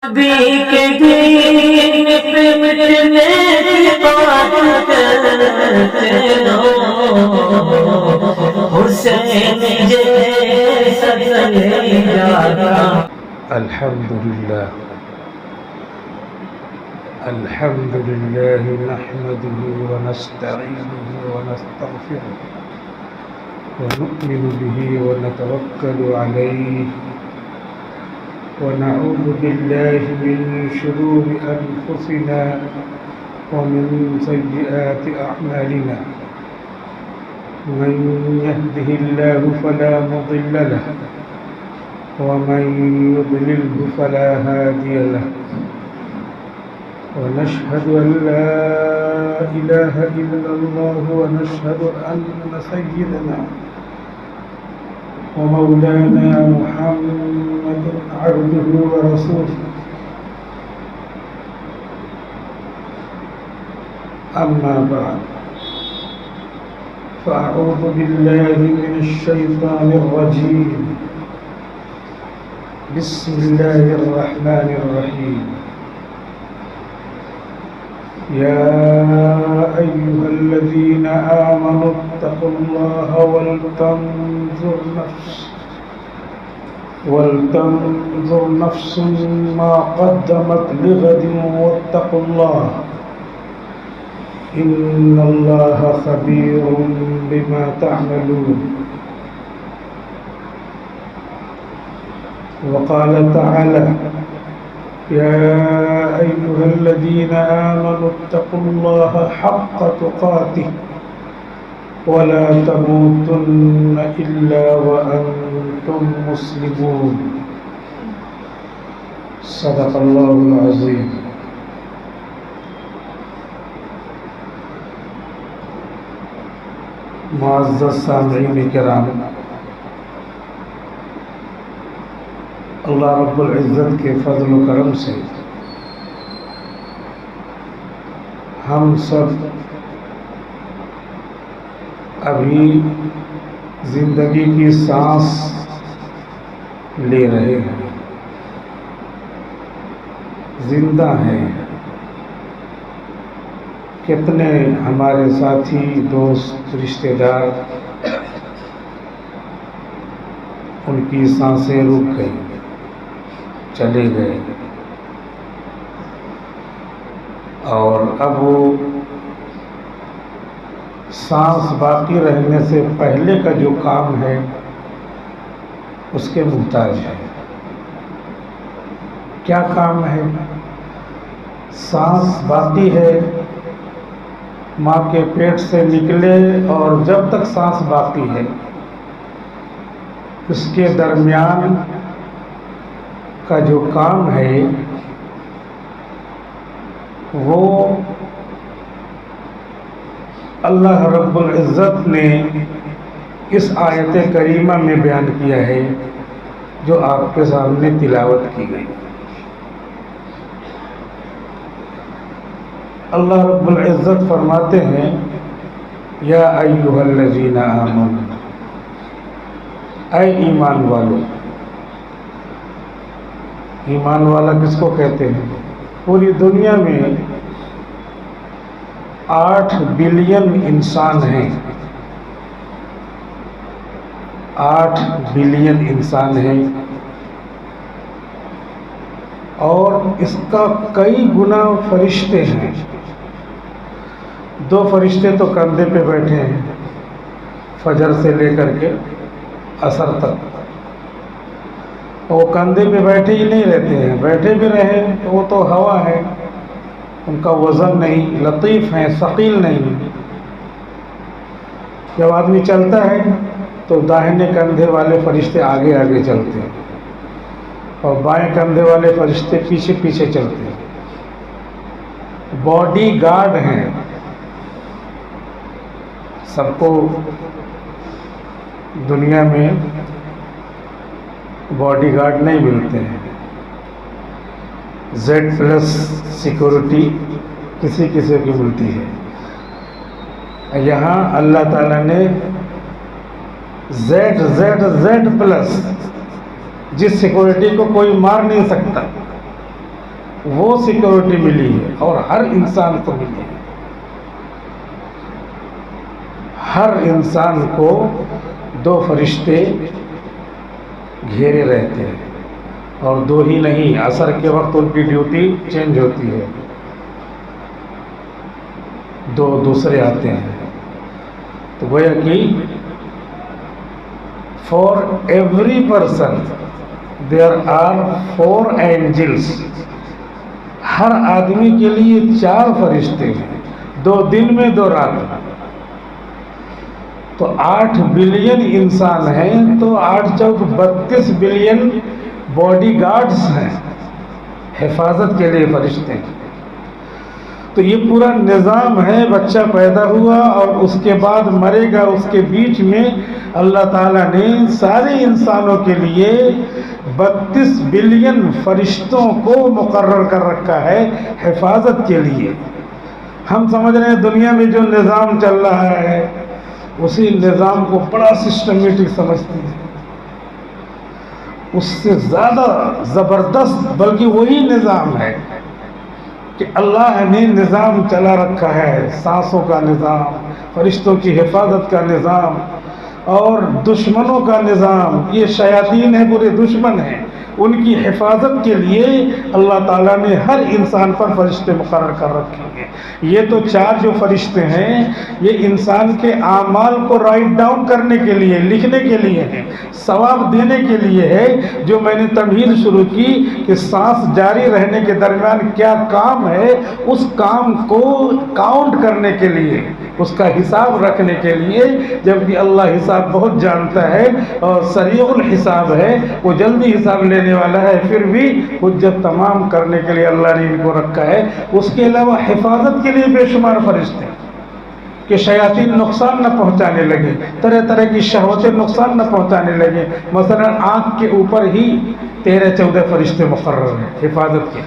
نبی کے دین پہ مٹنے کی بات کرتے رہو، حسین جیسا کلیجا۔ الحمدللہ نحمده ونستعينه ونستغفره ونؤمن به ونتوكل عليه ونعوذ بالله من شرور أنفسنا ومن سيئات أعمالنا، من يهده الله فلا مضل له ومن يضلله فلا هادي له، ونشهد أن لا إله إلا الله ونشهد أن سيدنا ومولانا محمد عبده ورسوله. أما بعد، فأعوذ بالله من الشيطان الرجيم. بسم الله الرحمن الرحيم. يا أيها الذين آمنوا اتقوا الله ولتنظر نفس ما قدمت لغد واتقوا الله إن الله خبير بما تعملون. وقال تعالى: يا أيها الذين آمنوا اتقوا الله حق تقاته ولا تموتن إلا وأنتم مسلمون. صدق الله العظيم. معزز سامعین کرام، اللہ رب العزت کے فضل و کرم سے ہم سب ابھی زندگی کی سانس لے رہے ہیں، زندہ ہیں. کتنے ہمارے ساتھی، دوست، رشتہ دار، ان کی سانسیں رک گئی، چلے گئے، اور اب وہ سانس باقی رہنے سے پہلے کا جو کام ہے اس کے محتاج ہے. کیا کام ہے؟ سانس باقی ہے، ماں کے پیٹ سے نکلے اور جب تک سانس باقی ہے اس کے درمیان کا جو کام ہے وہ اللہ رب العزت نے اس آیت کریمہ میں بیان کیا ہے جو آپ کے سامنے تلاوت کی گئی. اللہ رب العزت فرماتے ہیں: یا ایھا الذین آمنوا، اے ایمان والو. ایمان والا کس کو کہتے ہیں؟ پوری دنیا میں 8 بلین انسان ہیں، 8 بلین انسان ہیں، اور اس کا کئی گنا فرشتے ہیں. 2 فرشتے تو کندھے پہ بیٹھے ہیں فجر سے لے کر کے عصر تک. وہ کندھے پہ بیٹھے ہی نہیں رہتے ہیں، بیٹھے بھی رہے تو وہ تو ہوا ہے، ان کا وزن نہیں، لطیف ہیں، ثقیل نہیں. جب آدمی چلتا ہے تو داہنے کندھے والے فرشتے آگے آگے چلتے ہیں اور بائیں کندھے والے فرشتے پیچھے پیچھے چلتے ہیں. باڈی گارڈ ہیں. سب کو دنیا میں باڈی گارڈ نہیں ملتے ہیں. Z+ سیکورٹی کسی کسی کی ملتی ہے. یہاں اللہ تعالیٰ نے Z+، جس سیکورٹی کو کوئی مار نہیں سکتا، وہ سیکورٹی ملی ہے اور ہر انسان کو ملی ہے. ہر انسان کو 2 فرشتے گھیرے رہتے ہیں، اور 2 ہی نہیں، عصر کے وقت ان کی ڈیوٹی چینج ہوتی ہے، 2 دوسرے آتے ہیں. تو گویا کہ for every person there are 4 angels. ہر آدمی کے لیے 4 فرشتے ہیں، 2 دن میں 2 رات میں. تو 8 بلین انسان ہیں، تو 8 چوک 32 بلین باڈی گارڈز ہیں، حفاظت کے لیے فرشتے ہیں. تو یہ پورا نظام ہے. بچہ پیدا ہوا اور اس کے بعد مرے گا، اس کے بیچ میں اللہ تعالیٰ نے سارے انسانوں کے لیے 32 بلین فرشتوں کو مقرر کر رکھا ہے حفاظت کے لیے. ہم سمجھ رہے ہیں دنیا میں جو نظام چل رہا ہے اسی نظام کو بڑا سسٹمیٹک سمجھتے ہیں. اس سے زیادہ زبردست بلکہ وہی نظام ہے کہ اللہ نے نظام چلا رکھا ہے. سانسوں کا نظام، فرشتوں کی حفاظت کا نظام، اور دشمنوں کا نظام. یہ شیاطین ہیں، برے دشمن ہیں، ان کی حفاظت کے لیے اللہ تعالیٰ نے ہر انسان پر فرشتے مقرر کر رکھے ہیں. یہ تو 4 جو فرشتے ہیں یہ انسان کے اعمال کو رائٹ ڈاؤن کرنے کے لیے، لکھنے کے لیے ہیں، ثواب دینے کے لیے ہے. جو میں نے تمہید شروع کی کہ سانس جاری رہنے کے درمیان کیا کام ہے، اس کام کو کاؤنٹ کرنے کے لیے، اس کا حساب رکھنے کے لیے. جبکہ اللہ حساب بہت جانتا ہے اور سریع الحساب ہے، وہ جلدی حساب لینے والا ہے، پھر بھی حجت تمام کرنے کے لیے اللہ نے ان کو رکھا ہے. اس کے علاوہ حفاظت کے لیے بے شمار فرشتے کہ شیاطین نقصان نہ پہنچانے لگے، طرح طرح کی شہوتیں نقصان نہ پہنچانے لگے. مثلا آنکھ کے اوپر ہی 13-14 فرشتے مقرر ہیں حفاظت کے،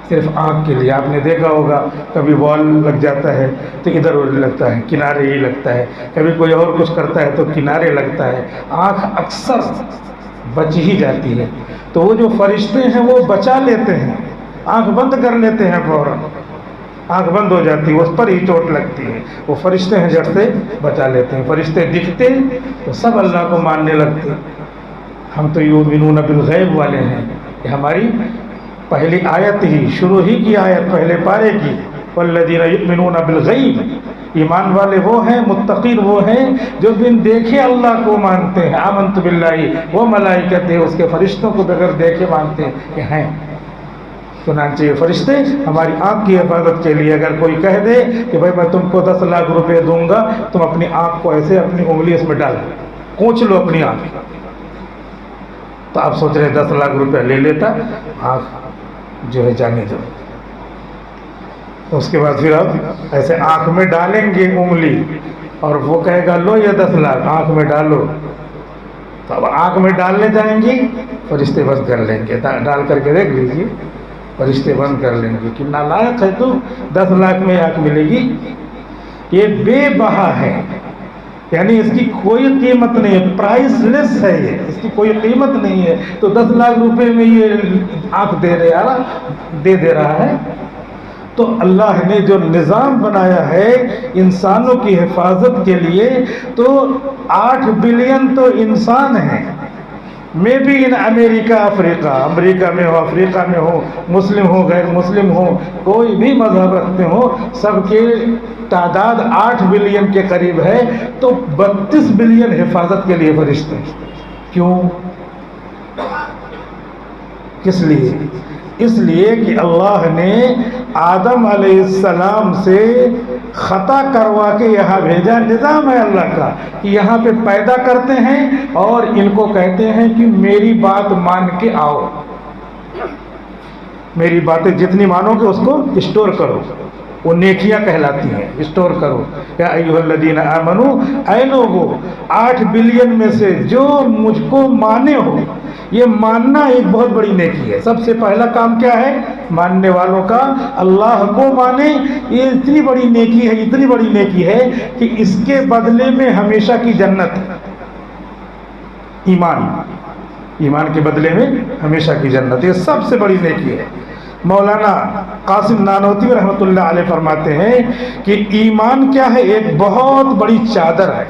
صرف آنکھ کے لیے. آپ نے دیکھا ہوگا کبھی بال لگ جاتا ہے تو ادھر ادھر لگتا ہے، کنارے ہی لگتا ہے، کبھی کوئی اور کچھ کرتا ہے تو کنارے لگتا ہے. آنکھ اکثر بچ ہی جاتی ہے. تو وہ جو فرشتے ہیں وہ بچا لیتے ہیں، آنکھ بند کر لیتے ہیں، فوراً آنکھ بند ہو جاتی ہے، اس پر ہی چوٹ لگتی ہے. وہ فرشتے ہیں جڑ سے بچا لیتے ہیں. فرشتے دکھتے تو سب اللہ کو ماننے لگتے. ہم تو یؤمنون بالغیب والے ہیں. کہ ہماری پہلی آیت ہی، شروع ہی کی آیت پہلے پارے کی، والذین یؤمنون بالغیب. ایمان والے وہ ہیں، متقین وہ ہیں جو بن دیکھے اللہ کو مانتے ہیں. آمنت باللہ و ملائکتہ، اس کے فرشتوں کو بغیر دیکھے مانتے ہیں کہ ہیں. چنانچہ یہ فرشتے ہماری آنکھ کی حفاظت کے لیے. اگر کوئی کہہ دے کہ بھائی میں تم کو 10 لاکھ روپے دوں گا، تم اپنی آنکھ کو ایسے اپنی انگلی اس میں ڈال کوچ لو اپنی آنکھ، تو آپ سوچ رہے 10 لاکھ روپے لے لیتا، آنکھ جو ہے جانے دو. اس کے بعد پھر آپ ایسے آنکھ میں ڈالیں گے انگلی اور وہ کہے گا لو یہ 10 لاکھ آنکھ میں ڈالو. تو اب آنکھ میں ڈالنے جائیں گے، فرشتے بند کر لیں گے. ڈال کر کے دیکھ لیجیے، فرشتے بند کر لیں گے کہ نالائق ہے تو 10 لاکھ میں آنکھ ملے گی. یہ بے بہا ہے، یعنی اس کی کوئی قیمت نہیں ہے، پرائس لیس ہے. یہ اس کی کوئی قیمت نہیں ہے. تو 10 لاکھ روپے میں یہ آنکھ دے رہا ہے. تو اللہ نے جو نظام بنایا ہے انسانوں کی حفاظت کے لیے، تو 8 بلین تو انسان ہیں. میں بھی ان امریکہ میں ہو، افریقہ میں ہو، مسلم ہو، غیر مسلم ہو، کوئی بھی مذہب رکھتے ہو، سب کے تعداد 8 بلین کے قریب ہے. تو 32 بلین حفاظت کے لیے فرشتے. کیوں؟ کس لیے؟ اس لیے کہ اللہ نے آدم علیہ السلام سے خطا کروا کے یہاں بھیجا. نظام ہے اللہ کا کہ یہاں پہ پیدا کرتے ہیں اور ان کو کہتے ہیں کہ میری بات مان کے آؤ، میری باتیں جتنی مانو گے اس کو اسٹور کرو. وہ نیکیاں کہلاتی ہیں، اسٹور کرو. یا ایھا الذین آمنو، اے لوگو 8 بلین میں سے جو مجھ کو مانے ہو. یہ ماننا ایک بہت بڑی نیکی ہے. سب سے پہلا کام کیا ہے؟ ماننے والوں کا اللہ کو مانے. یہ اتنی بڑی نیکی ہے، اتنی بڑی نیکی ہے کہ اس کے بدلے میں ہمیشہ کی جنت. ایمان کے بدلے میں ہمیشہ کی جنت، یہ سب سے بڑی نیکی ہے. مولانا قاسم نانوتوی رحمۃ اللہ علیہ فرماتے ہیں کہ ایمان کیا ہے؟ ایک بہت بڑی چادر ہے،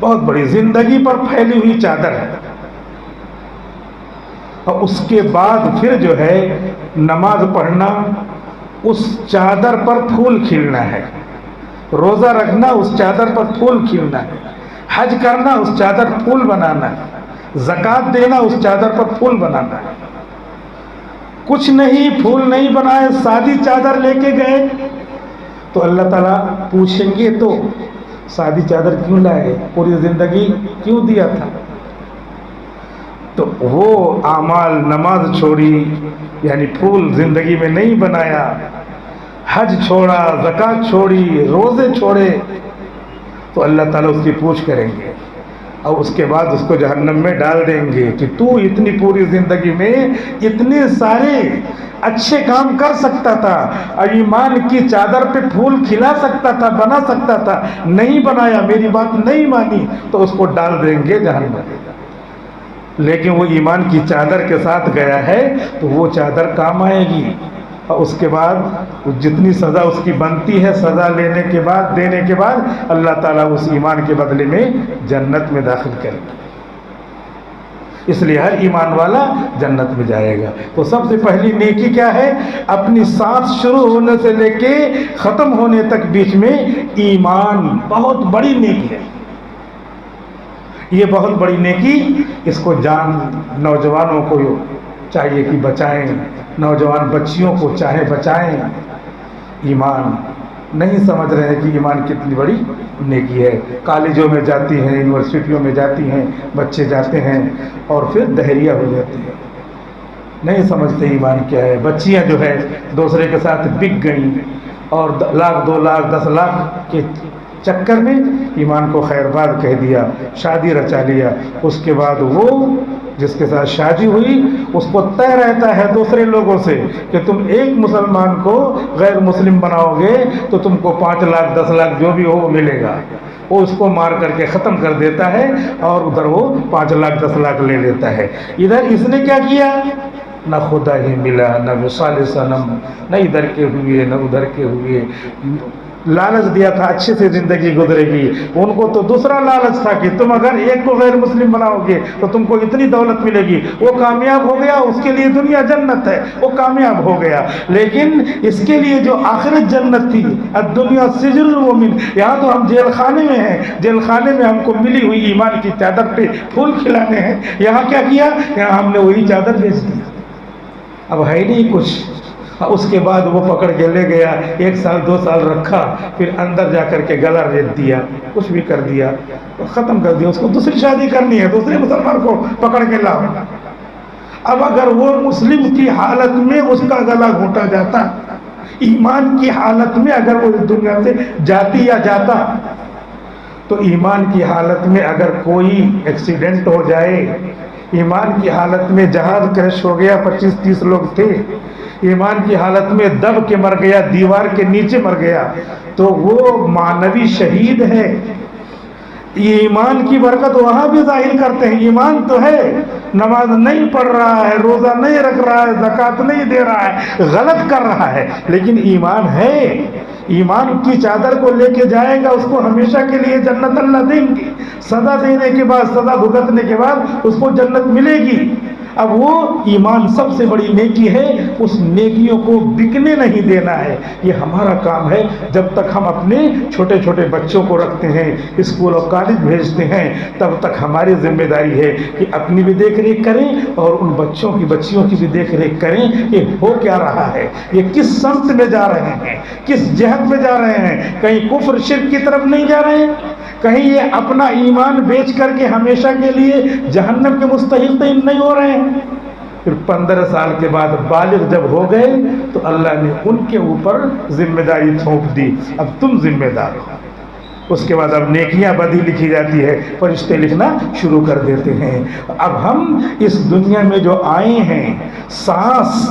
بہت بڑی زندگی پر پھیلی ہوئی چادر ہے، اور اس کے بعد پھر جو ہے نماز پڑھنا، اس چادر پر پھول کھلنا ہے، روزہ رکھنا اس چادر پر پھول کھلنا ہے، حج کرنا اس چادر پھول بنانا ہے، زکوٰۃ دینا اس چادر پر پھول بنانا ہے۔ کچھ نہیں، پھول نہیں بنائے، سادی چادر لے کے گئے تو اللہ تعالیٰ پوچھیں گے تو سادی چادر کیوں لائے، پوری زندگی کیوں دیا تھا؟ تو وہ اعمال، نماز چھوڑی یعنی پھول زندگی میں نہیں بنایا، حج چھوڑا، زکوٰۃ چھوڑی، روزے چھوڑے، تو اللہ تعالیٰ اس کی پوچھ کریں گے، اور اس کے بعد اس کو جہنم میں ڈال دیں گے کہ تو اتنی پوری زندگی میں اتنے سارے اچھے کام کر سکتا تھا، اور ایمان کی چادر پہ پھول کھلا سکتا تھا، بنا سکتا تھا، نہیں بنایا، میری بات نہیں مانی، تو اس کو ڈال دیں گے جہنم میں۔ لیکن وہ ایمان کی چادر کے ساتھ گیا ہے تو وہ چادر کام آئے گی، اور اس کے بعد جتنی سزا اس کی بنتی ہے، سزا دینے کے بعد اللہ تعالیٰ اس ایمان کے بدلے میں جنت میں داخل کرے گا۔ اس لیے ہر ایمان والا جنت میں جائے گا۔ تو سب سے پہلی نیکی کیا ہے؟ اپنی سانس شروع ہونے سے لے کے ختم ہونے تک بیچ میں ایمان، بہت بڑی نیکی ہے یہ، بہت بڑی نیکی۔ اس کو نوجوانوں کو چاہیے کہ بچائیں، نوجوان بچیوں کو چاہے بچائیں۔ ایمان نہیں سمجھ رہے ہیں کہ ایمان کتنی بڑی نیکی ہے۔ کالجوں میں جاتی ہیں، یونیورسٹیوں میں جاتی ہیں، بچے جاتے ہیں اور پھر دہریہ ہو جاتے ہیں، نہیں سمجھتے ایمان کیا ہے۔ بچیاں جو ہے دوسرے کے ساتھ بک گئیں اور لاکھ 2 لاکھ 10 لاکھ کے چکر میں ایمان کو خیر باد کہہ دیا، شادی رچا لیا۔ اس کے بعد وہ جس کے ساتھ شادی ہوئی اس کو طے رہتا ہے دوسرے لوگوں سے کہ تم ایک مسلمان کو غیر مسلم بناؤ گے تو تم کو 5 لاکھ 10 لاکھ جو بھی ہو وہ ملے گا۔ وہ اس کو مار کر کے ختم کر دیتا ہے اور ادھر وہ 5 لاکھ 10 لاکھ لے لیتا ہے۔ ادھر اس نے کیا کیا؟ نہ خدا ہی ملا، نہ وصال صنم، نہ ادھر کے ہوئے نہ ادھر کے ہوئے۔ لالچ دیا تھا اچھے سے زندگی گزرے گی، ان کو تو دوسرا لالچ تھا کہ تم اگر ایک کو غیر مسلم بناؤ گے تو تم کو اتنی دولت ملے گی۔ وہ کامیاب ہو گیا، اس کے لیے دنیا جنت ہے، وہ کامیاب ہو گیا۔ لیکن اس کے لیے جو آخرت جنت تھی، الدنیا سجن المؤمن، یہاں تو ہم جیل خانے میں ہیں، جیل خانے میں ہم کو ملی ہوئی ایمان کی چادر پہ پھول کھلانے ہیں۔ یہاں کیا کیا؟ یہاں ہم نے وہی چادر بیچ دی، اب ہے نہیں کچھ۔ اس کے بعد وہ پکڑ کے لے گیا، 1 سال 2 سال رکھا، پھر اندر جا کر کے گلا ریت دیا، کچھ بھی کر دیا، ختم کر دیا۔ اس کو دوسری شادی کرنی ہے، دوسرے مسلمان کو پکڑ کے لاؤ۔ اب اگر وہ مسلم کی حالت میں اس کا گلا گھونٹا جاتا، ایمان کی حالت میں اگر وہ اس دنیا سے جاتی یا جاتا، تو ایمان کی حالت میں اگر کوئی ایکسیڈنٹ ہو جائے، ایمان کی حالت میں جہاز کریش ہو گیا، 25-30 لوگ تھے، ایمان کی حالت میں دب کے مر گیا، دیوار کے نیچے مر گیا، تو وہ معنوی شہید ہے۔ یہ ایمان کی برکت وہاں بھی ظاہر کرتے ہیں۔ ایمان تو ہے، نماز نہیں پڑھ رہا ہے، روزہ نہیں رکھ رہا ہے، زکوٰۃ نہیں دے رہا ہے، غلط کر رہا ہے، لیکن ایمان ہے۔ ایمان کی چادر کو لے کے جائے گا، اس کو ہمیشہ کے لیے جنت اللہ دیں گے۔ سزا دینے کے بعد، سزا بھگتنے کے بعد اس کو جنت ملے گی۔ اب وہ ایمان سب سے بڑی نیکی ہے، اس نیکیوں کو بکنے نہیں دینا ہے۔ یہ ہمارا کام ہے۔ جب تک ہم اپنے چھوٹے چھوٹے بچوں کو رکھتے ہیں، اسکول اور کالج بھیجتے ہیں، تب تک ہماری ذمہ داری ہے کہ اپنی بھی دیکھ ریکھ کریں اور ان بچوں کی بچیوں کی بھی دیکھ ریکھ کریں کہ ہو کیا رہا ہے، یہ کس سمت میں جا رہے ہیں، کس جہت میں جا رہے ہیں، کہیں کفر شرک کی طرف نہیں جا رہے ہیں، کہیں یہ اپنا ایمان بیچ کر کے ہمیشہ کے لیے جہنم کے مستحق نہیں ہو رہے ہیں۔ پھر 15 سال کے بعد بالغ جب ہو گئے تو اللہ نے ان کے اوپر ذمہ داری تھوپ دی، اب تم ذمہ دار ہو۔ اس کے بعد اب نیکیاں بدی لکھی جاتی ہے، فرشتے لکھنا شروع کر دیتے ہیں۔ اب ہم اس دنیا میں جو آئے ہیں، سانس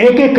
1-1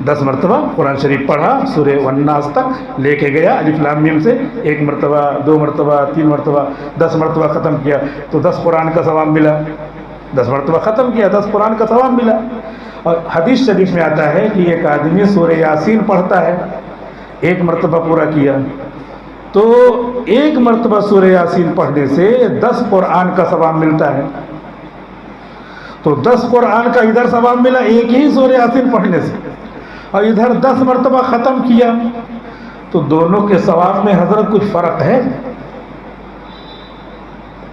10 مرتبہ قرآن شریف پڑھا سورہ والناس تک لے کے گیا الف لام میم سے، 1 مرتبہ 2 مرتبہ 3 مرتبہ 10 مرتبہ ختم کیا تو 10 قرآن کا ثواب ملا، 10 مرتبہ ختم کیا 10 قرآن کا ثواب ملا۔ اور حدیث شریف میں آتا ہے کہ ایک آدمی سورہ یاسین پڑھتا ہے، 1 مرتبہ پورا کیا تو 1 مرتبہ سورہ یاسین پڑھنے سے 10 قرآن کا ثواب ملتا ہے۔ تو 10 قرآن کا ادھر ثواب ملا ایک ہی سورہ یاسین پڑھنے سے، اور ادھر 10 مرتبہ ختم کیا تو دونوں کے ثواب میں حضرت کچھ فرق ہے؟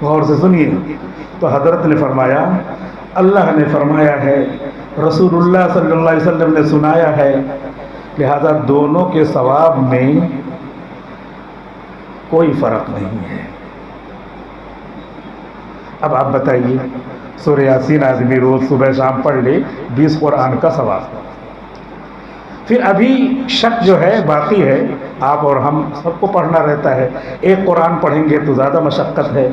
غور سے سنیے۔ تو حضرت نے فرمایا، اللہ نے فرمایا ہے، رسول اللہ صلی اللہ علیہ وسلم نے سنایا ہے، لہذا دونوں کے ثواب میں کوئی فرق نہیں ہے۔ اب آپ بتائیے، سورہ یاسین آدمی روز صبح شام پڑھ لے 20 قرآن کا ثواب، پھر ابھی شک جو ہے باقی ہے، آپ اور ہم سب کو پڑھنا رہتا ہے، 1 قرآن پڑھیں گے تو زیادہ مشقت ہے،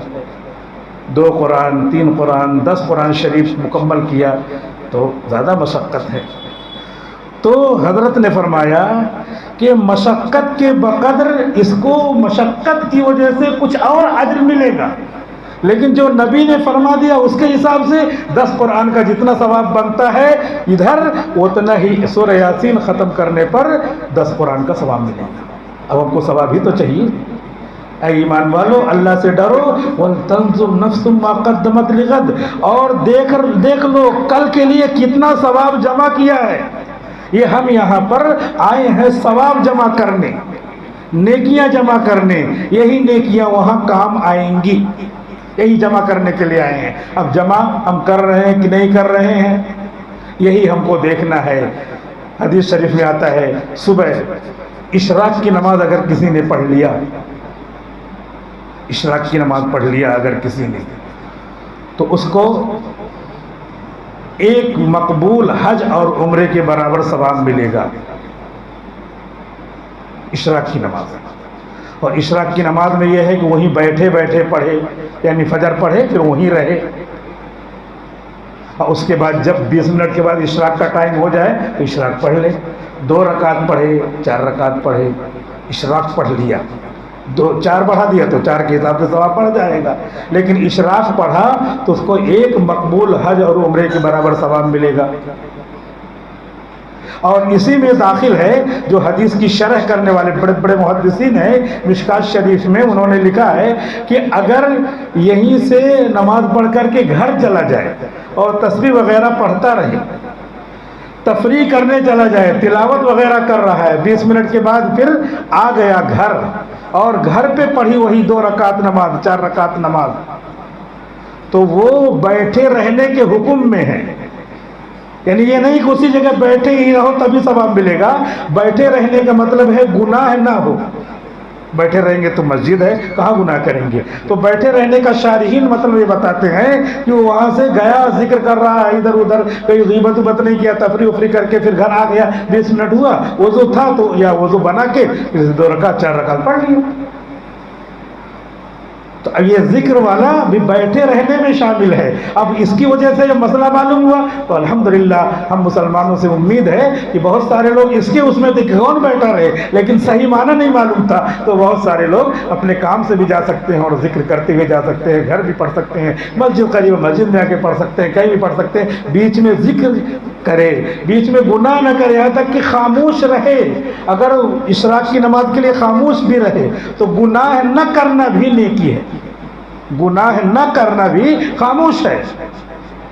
2 قرآن 3 قرآن 10 قرآن شریف مکمل کیا تو زیادہ مشقت ہے۔ تو حضرت نے فرمایا کہ مشقت کے بقدر اس کو مشقت کی وجہ سے کچھ اور اجر ملے گا، لیکن جو نبی نے فرما دیا اس کے حساب سے 10 قرآن کا جتنا ثواب بنتا ہے ادھر اتنا ہی سورہ یاسین ختم کرنے پر 10 قرآن کا ثواب ملے گا۔ اب آپ کو ثواب ہی تو چاہیے۔ اے ایمان والو، اللہ سے ڈرو، وَلْتَنْظُرْ نَفْسٌ مَا قَدَّمَتْ لِغَدٍ، اور دیکھ لو کل کے لیے کتنا ثواب جمع کیا ہے۔ یہ ہم یہاں پر آئے ہیں ثواب جمع کرنے، نیکیاں جمع کرنے، یہی نیکیاں وہاں کام آئیں گی، یہی جمع کرنے کے لیے آئے ہیں۔ اب جمع ہم کر رہے ہیں کہ نہیں کر رہے ہیں، یہی ہم کو دیکھنا ہے۔ حدیث شریف میں آتا ہے، صبح اشراق کی نماز اگر کسی نے پڑھ لیا، اشراق کی نماز پڑھ لیا اگر کسی نے، تو اس کو ایک مقبول حج اور عمرے کے برابر ثواب ملے گا، اشراق کی نماز۔ اور اشراق کی نماز میں یہ ہے کہ وہیں بیٹھے بیٹھے پڑھے، یعنی فجر پڑھے پھر وہیں رہے، اور اس کے بعد جب 20 منٹ کے بعد اشراق کا ٹائم ہو جائے تو اشراق پڑھ لے، 2 رکعت پڑھے 4 رکعت پڑھے، اشراق پڑھ لیا، 4 بڑھا دیا تو 4 کے حساب سے ثواب پڑ جائے گا، لیکن اشراق پڑھا تو اس کو ایک مقبول حج اور عمرے کے برابر ثواب ملے گا۔ اور اسی میں داخل ہے جو حدیث کی شرح کرنے والے بڑے بڑے محدثین ہیں، مشکات شریف میں انہوں نے لکھا ہے کہ اگر یہیں سے نماز پڑھ کر کے گھر چلا جائے اور تسبیح وغیرہ پڑھتا رہے، تفریح کرنے چلا جائے، تلاوت وغیرہ کر رہا ہے، 20 منٹ کے بعد پھر آ گیا گھر اور گھر پہ پڑھی وہی 2 رکعت نماز 4 رکعت نماز، تو وہ بیٹھے رہنے کے حکم میں ہے۔ یعنی یہ نہیں کہ اسی جگہ بیٹھے ہی رہو تبھی ثواب ملے گا، بیٹھے رہنے کا مطلب ہے گناہ نہ ہو۔ بیٹھے رہیں گے تو مسجد ہے، کہاں گناہ کریں گے؟ تو بیٹھے رہنے کا شارحین مطلب یہ بتاتے ہیں کہ وہ وہاں سے گیا، ذکر کر رہا ہے ادھر ادھر، کوئی غیبت وبت نہیں کیا، تفریح افریح کر کے پھر گھر آ گیا، 20 منٹ ہوا، وضو تھا تو یا وضو بنا کے 2 رکعت 4 رکعت پڑھ لیا۔ تو اب یہ ذکر والا بھی بیٹھے رہنے میں شامل ہے۔ اب اس کی وجہ سے جب مسئلہ معلوم ہوا تو الحمدللہ ہم مسلمانوں سے امید ہے کہ بہت سارے لوگ اس کے اس میں تھے کہ کون بیٹھا رہے، لیکن صحیح معنی نہیں معلوم تھا، تو بہت سارے لوگ اپنے کام سے بھی جا سکتے ہیں اور ذکر کرتے ہوئے جا سکتے ہیں، گھر بھی پڑھ سکتے ہیں، مسجد قریب مسجد میں آ کے پڑھ سکتے ہیں، کہیں بھی پڑھ سکتے ہیں، بیچ میں ذکر کرے، بیچ میں گناہ نہ کرے، یہاں تک کہ خاموش رہے۔ اگر اشراق کی نماز کے لیے خاموش بھی رہے تو گناہ نہ کرنا بھی نیکی ہے، گناہ نہ کرنا بھی خاموش ہے،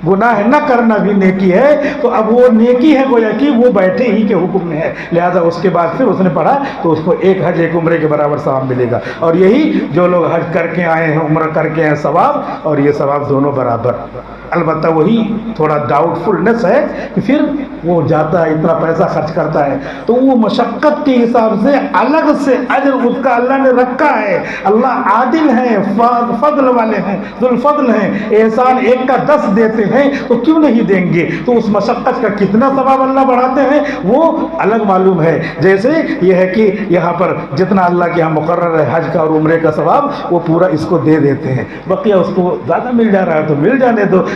گناہ نہ کرنا بھی نیکی ہے۔ تو اب وہ نیکی ہے گویا کہ وہ بیٹھے ہی کے حکم میں ہے، لہذا اس کے بعد پھر اس نے پڑھا تو اس کو ایک حج ایک عمرے کے برابر ثواب ملے گا۔ اور یہی جو لوگ حج کر کے آئے ہیں، عمرہ کر کے ہیں، ثواب اور یہ ثواب دونوں برابر۔ البتہ وہی تھوڑا ڈاؤٹ فلنس ہے کہ پھر وہ جاتا ہے اتنا پیسہ خرچ کرتا ہے تو وہ مشقت کے حساب سے الگ سے اجر اس کا اللہ نے رکھا ہے۔ اللہ عادل ہیں، فضل والے ہیں، ذو الفضل ہیں، احسان ایک کا 10 دیتے ہیں تو کیوں نہیں دیں گے؟ تو اس مشقت کا کتنا ثواب اللہ بڑھاتے ہیں وہ الگ معلوم ہے۔ جیسے یہ ہے کہ یہاں پر جتنا اللہ کے یہاں مقرر ہے حج کا اور عمرے کا ثواب وہ پورا اس کو دے دیتے ہیں، بقیہ اس کو زیادہ مل جا رہا ہے تو مل جانے دو،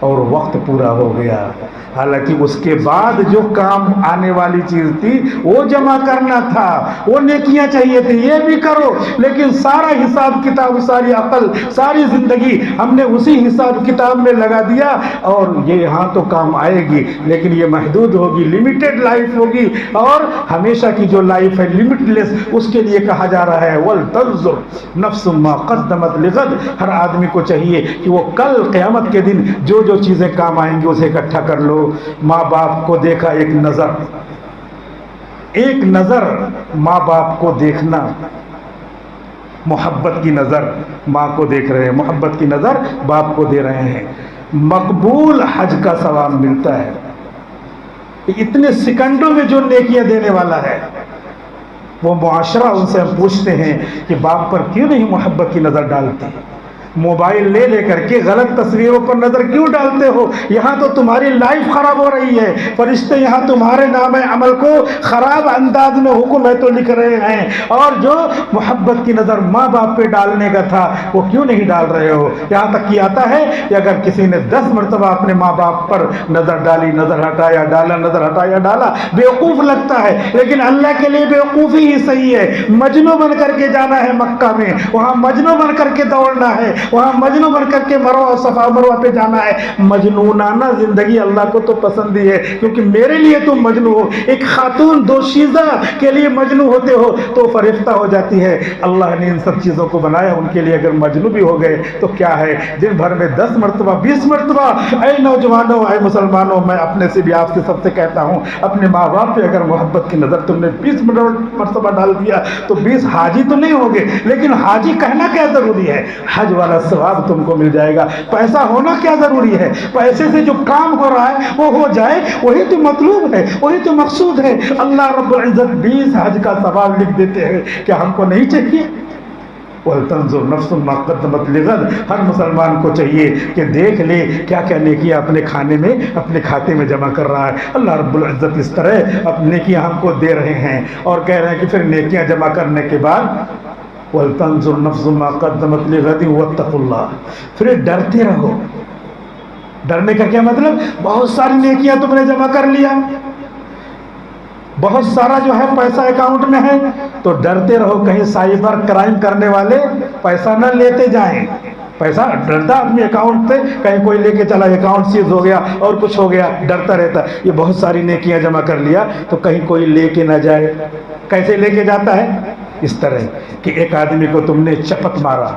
اور وقت پورا ہو گیا. حالانکہ اس کے بعد جو کام آنے والی چیز تھی وہ جمع کرنا تھا, وہ نیکیاں چاہیے تھی, یہ بھی کرو. لیکن سارا حساب کتاب, ساری عقل, ساری زندگی ہم نے اسی حساب کتاب میں لگا دیا. اور یہ یہاں تو کام آئے گی لیکن یہ محدود ہوگی, لمیٹڈ لائف ہوگی. اور ہمیشہ کی جو لائف ہے لمٹ لیس, اس کے لیے کہا جا رہا ہے وَلْتَنْظُرْ نَفْسٌ مَا قَدَّمَتْ لِغَدٍ. ہر آدمی کو چاہیے کہ وہ کل قیامت کے دن جو جو چیزیں کام آئیں گی اسے اکٹھا کر لو. ماں باپ کو دیکھا, ایک نظر ماں باپ کو دیکھنا, محبت کی نظر ماں کو دیکھ رہے ہیں, محبت کی نظر باپ کو دے رہے ہیں, مقبول حج کا ثواب ملتا ہے. اتنے سیکنڈوں میں جو نیکیاں دینے والا ہے, وہ معاشرہ ان سے ہم پوچھتے ہیں کہ باپ پر کیوں نہیں محبت کی نظر ڈالتے؟ موبائل لے لے کر کے غلط تصویروں پر نظر کیوں ڈالتے ہو؟ یہاں تو تمہاری لائف خراب ہو رہی ہے. فرشتے یہاں تمہارے نام عمل کو خراب انداز میں حکم ہے تو لکھ رہے ہیں. اور جو محبت کی نظر ماں باپ پہ ڈالنے کا تھا وہ کیوں نہیں ڈال رہے ہو؟ یہاں تک کہ آتا ہے کہ اگر کسی نے 10 مرتبہ اپنے ماں باپ پر نظر ڈالی, نظر ہٹایا ڈالا, نظر ہٹایا ڈالا, بیوقوف لگتا ہے. لیکن اللہ کے لیے بیوقوفی ہی صحیح ہے. مجنوں بن کر کے جانا ہے مکہ میں, وہاں مجنوں بن کر کے دوڑنا ہے, وہاں مجنوں بن کر کے مروہ صفا مروہ پہ جانا ہے. مجنونانہ زندگی اللہ کو تو پسند ہی ہے, کیونکہ میرے لیے تم مجنوں ہو. ایک خاتون دوشیزہ کے لیے مجنوں ہوتے ہو تو فرشتہ ہو جاتی ہے. اللہ نے ان سب چیزوں کو بنایا ان کے لیے. اگر مجنوں بھی ہو گئے تو کیا ہے, دن بھر میں 10 مرتبہ 20 مرتبہ. اے نوجوانوں, اے مسلمانوں, میں اپنے سے بھی آپ سے سب سے کہتا ہوں, اپنے ماں باپ پہ اگر محبت کی نظر تم نے 20 مرتبہ ڈال دیا تو 20 حاجی تو نہیں ہوگے, لیکن حاجی کہنا کیا ضروری ہے, حج والا ثواب تم کو مل جائے گا. پیسہ ہونا کیا ضروری ہے, پیسے سے جو کام ہو رہا ہے وہ ہو جائے, وہی تو مطلوب ہے, وہی تو مقصود ہے. اللہ رب العزت 20 حج کا ثواب لکھ دیتے ہیں. کیا ہم کو نہیں چاہیے؟ وَلْتَنْظُرْ نَفْسٌ مَا قَدَّمَتْ لِغَدٍ. ہر مسلمان کو چاہیے کہ دیکھ لے کیا کیا نیکیاں اپنے کھانے میں, اپنے کھاتے میں جمع کر رہا ہے. اللہ رب العزت اس طرح اپنی نیکیاں ہم کو دے رہے ہیں اور کہہ رہے ہیں کہ پھر نیکیاں جمع کرنے کے بعد وَلْتَنْظُرْ نَفْسٌ مَا قَدَّمَتْ لِغَدٍ وَاتَّقُوا اللَّهَ. پھر ڈرتے رہو. ڈرنے کا کیا مطلب؟ بہت ساری نیکیاں تم نے جمع کر لیا, بہت سارا جو ہے پیسہ اکاؤنٹ میں ہے, تو ڈرتے رہو کہیں سائبر کرائم کرنے والے پیسہ نہ لیتے جائیں. پیسہ ڈرتا اپنے اکاؤنٹ سے, کہیں کوئی لے کے چلا, اکاؤنٹ سیز ہو گیا اور کچھ ہو گیا, ڈرتا رہتا. یہ بہت ساری نیکیاں جمع کر لیا تو کہیں کوئی لے کے نہ جائے. کیسے لے کے جاتا ہے؟ اس طرح کہ ایک آدمی کو تم نے چپت مارا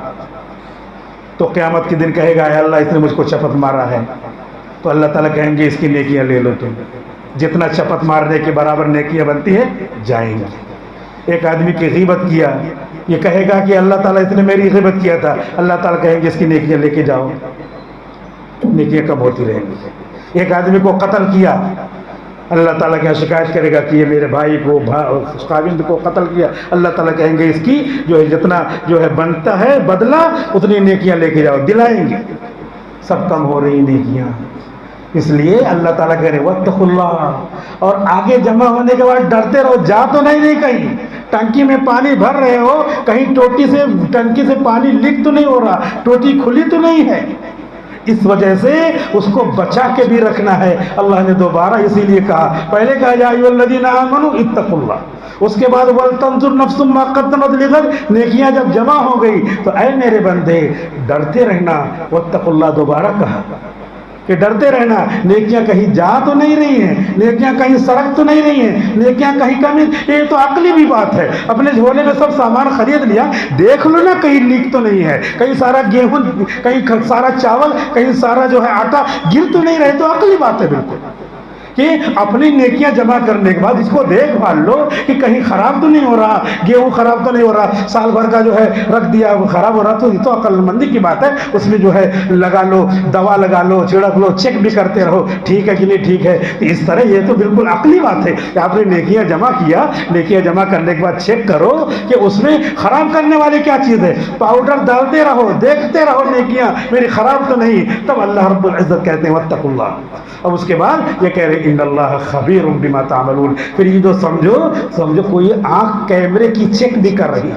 تو قیامت کے دن کہے گا اے اللہ اس نے مجھ کو چپت مارا ہے, تو اللہ تعالیٰ کہیں گے اس کی نیکیاں لے لو تم. جتنا چپت مارنے کے برابر نیکیاں بنتی ہیں جائیں گی. ایک آدمی کی غیبت کیا, یہ کہے گا کہ اللہ تعالیٰ اس نے میری غیبت کیا تھا, اللہ تعالیٰ کہیں گے اس کی نیکیاں لے کے جاؤ, نیکیاں کم ہوتی رہیں گی. ایک آدمی کو قتل کیا, اللہ تعالیٰ کیا شکایت کرے گا کہ یہ میرے بھائی کو, خاوند کو قتل کیا, اللہ تعالیٰ کہیں گے اس کی جو ہے جتنا جو ہے بنتا ہے بدلہ اتنی نیکیاں لے کے جاؤ, دلائیں گے. سب کم ہو رہی نیکیاں. اس لیے اللہ تعالیٰ کہہ رہے واتقوا اللہ. اور آگے جمع ہونے کے بعد ڈرتے رہو. جا تو نہیں کہیں, ٹنکی میں پانی بھر رہے ہو, کہیں ٹنکی سے پانی لیک تو نہیں ہو رہا, ٹوٹی کھلی تو نہیں ہے. اس وجہ سے اس کو بچا کے بھی رکھنا ہے. اللہ نے دوبارہ اسی لیے کہا, پہلے کہا یا ایھا الذین آمنوا اتقوا اللہ, اس کے بعد وَلْتَنْظُرْ نَفْسٌ مَا قَدَّمَتْ لِغَدٍ. نیکیاں جب جمع ہو گئی تو اے میرے بندے ڈرتے رہنا. واتقوا اللہ دوبارہ کہا کہ ڈرتے رہنا. نیکیاں کہیں جا تو نہیں رہی ہیں, نیکیاں کہیں سڑک تو نہیں رہی ہیں, نیکیاں کہیں کمی. یہ تو عقلی بھی بات ہے. اپنے جھولے میں سب سامان خرید لیا, دیکھ لو نا کہیں لیک تو نہیں ہے, کہیں سارا گیہوں, کہیں سارا چاول, کہیں سارا جو ہے آٹا گر تو نہیں رہے. تو عقلی بات ہے بالکل کہ اپنی نیکیاں جمع کرنے کے بعد اس کو دیکھ بھال لو کہ کہیں خراب تو نہیں ہو رہا, گیہوں خراب تو نہیں ہو رہا, سال بھر کا جو ہے رکھ دیا وہ خراب ہو رہا. تو یہ تو عقل مندی کی بات ہے. اس میں جو ہے لگا لو, دوا لگا لو, چھڑک لو, چیک بھی کرتے رہو ٹھیک ہے کہ نہیں ٹھیک ہے. اس طرح یہ تو بالکل عقلی بات ہے کہ آپ نے نیکیاں جمع کیا, نیکیاں جمع کرنے کے بعد چیک کرو کہ اس میں خراب کرنے والی کیا چیز ہے. پاؤڈر ڈالتے رہو, دیکھتے رہو نیکیاں میری خراب تو نہیں. تب اللہ رب العزت کہتے ہیں واتقوا اللہ. اب اس کے بعد یہ کہہ رہے ان اللہ خبیر بما تعملون. پھر یہ جو سمجھو کوئی آنکھ کیمرے کی چیک بھی کر رہی ہے,